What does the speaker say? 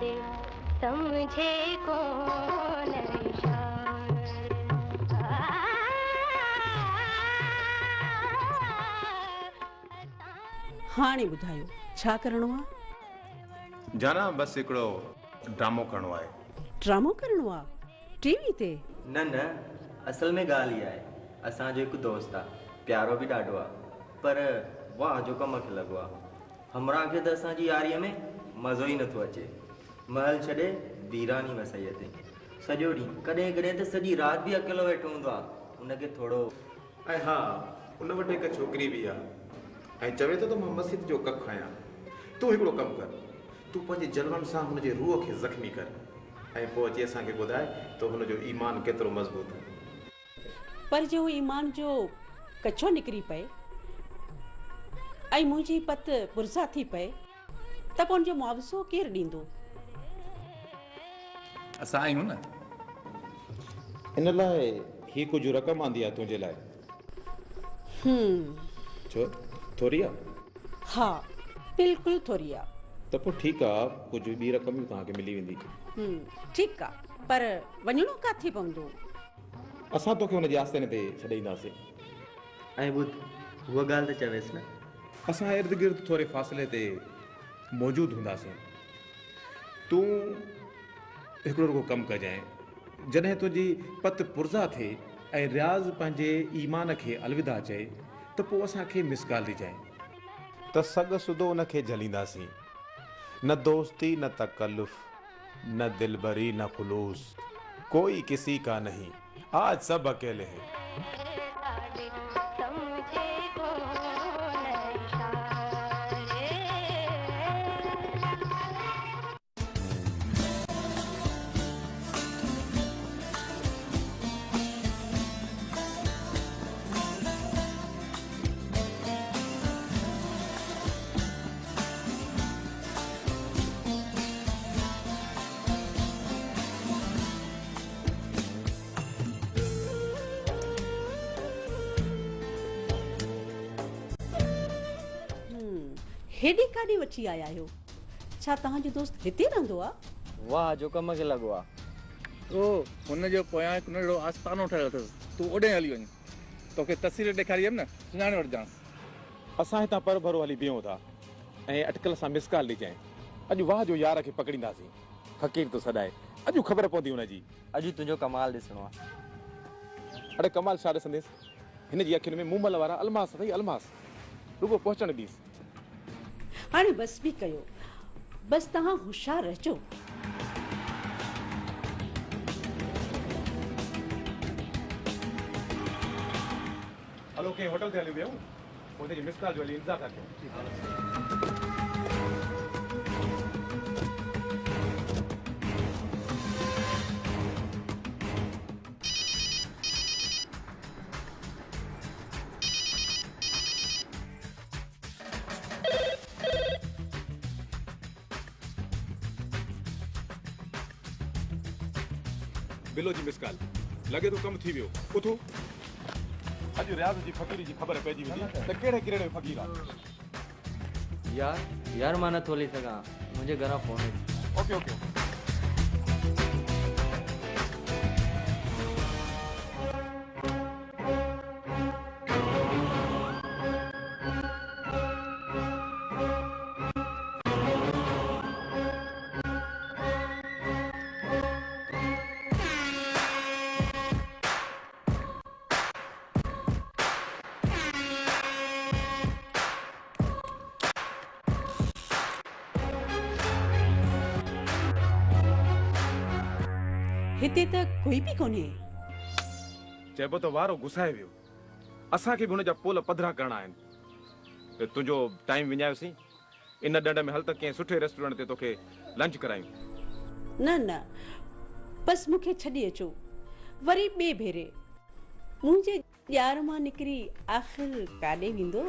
दे समझे कौन हाणे ॿुधायो छा करिणो आहे? जाना बस हिकिड़ो ड्रामो करिणो आहे। ड्रामो करिणो आहे टीवी ते? न न, असल में ॻाल्हि इहा आहे, असांजो हिकु दोस्त आहे, प्यारो बि ॾाढो आहे, पर वाह जो कम खे लॻो आहे। हमरा खे त असांजी यारीअ में मज़ो ई नथो अचे। महल छॾे वीरानी वसईअ ते सॼो ॾींहुं, कॾहिं कॾहिं त सॼी राति बि अकेलो वेठो हूंदो आहे। उनखे थोरो ऐं हा, उन वटि हिकु छोकिरी बि आहे ऐं चवे थो त मां मस्जिद जो कखु आहियां। तूं हिकिड़ो कमु कर, तूं पंहिंजे जलवनि सां हुनजे रूह खे ज़ख़्मी कर ऐं पोइ अची असांखे ॿुधाए त हुनजो ईमान केतिरो मज़बूत आहे। पर जो ईमान जो कछो निकिरी पए ऐं मुंहिंजी पत पुरज़ा थी पए त पोइ उनजो मुआवज़ो केरु ॾींदो? असां आहियूं न। इन लाइ ही कुझु रक़म आंदी आहे तुंहिंजे लाइ? छो थोरी आहे? हा बिल्कुलु थोरी आहे। त पोइ ठीकु आहे, कुझु ॿी रक़म बि तव्हांखे मिली वेंदी। ठीकु आहे, पर वञिणो किथे पवंदो? असां तोखे हुनजे आस्ताने ते छॾे ईंदासीं। ऐं ॿुध, उहा ॻाल्हि त चवेसि न, असां इर्द गिर्द थोरे फ़ासिले ते मौजूदु हूंदासीं। तूं हिकिड़ो रुगो कमु कजांइ, जॾहिं तुंहिंजी पत पुरज़ा थिए ऐं रियाज़ पंहिंजे ईमान खे अलविदा चए त पोइ असांखे मिस कॉल ॾिजांइ, त सॻ सुधो उनखे झलींदासीं। न दोस्ती न तकल्लुफ़, न दिलबरी न खुलूस, कोई किसी का नहीं, आज सब अकेले हैं। हेॾे काॾे वठी आया आहियो? छा तव्हांजो दोस्त हिते रहंदो आहे? वाह जो कम खे लॻो आहे। ओ हुनजो पोयां हिकु नंढिड़ो आस्थानो ठहियल अथसि, तूं ओॾे हली वञ, तोखे तस्वीर ॾेखारी हुयमि न, सुञाणे वठिजांइ। असां हितां पर भरो हली बीहूं था ऐं अटकल सां मिस कॉल ॾिजांइ। अॼु वाह जो यार खे पकड़ींदासीं, फ़क़ीर तो सॾाए, अॼु ख़बर पवंदी हुनजी। अॼु तुंहिंजो कमाल ॾिसणो आहे। अड़े कमाल छा ॾिसंदेसि, हिन जी अखियुनि में मूमल वारा अलमास अथई, अलमास। रुगो पहुचण ॾींसि। हाणे बस बि कयो, बस तव्हां होशियारु रहिजो। हलो कंहिं होटल ते हली वियूं, हुनजी मिस कॉल जो हली इंतज़ार था कयूं। बिलो जी मिस कॉल, लॻे थो कमु थी वियो। उथो, अॼु रियाज़ जी फ़क़ीरी जी ख़बर पइजी वेंदी त कहिड़े कहिड़े फ़क़ीर आहे। यार मां नथो हली सघां, मुंहिंजे घरां फ़ोन आहे। Okay okay. हिते त कोई बि कोन्हे। चइबो त वारो घुसाए वियो। असांखे बि हुनजा पोल पधरा करणा आहिनि। तुंहिंजो टाइम विञायोसीं, इन ॾंड में हल त कंहिं सुठे रेस्टोरेंट ते तोखे लंच करायूं। न न, बसि मूंखे छॾे अचो, वरी ॿिए भेरे। मुंहिंजे ॼार मां निकिरी आख़िर काॾे वेंदो?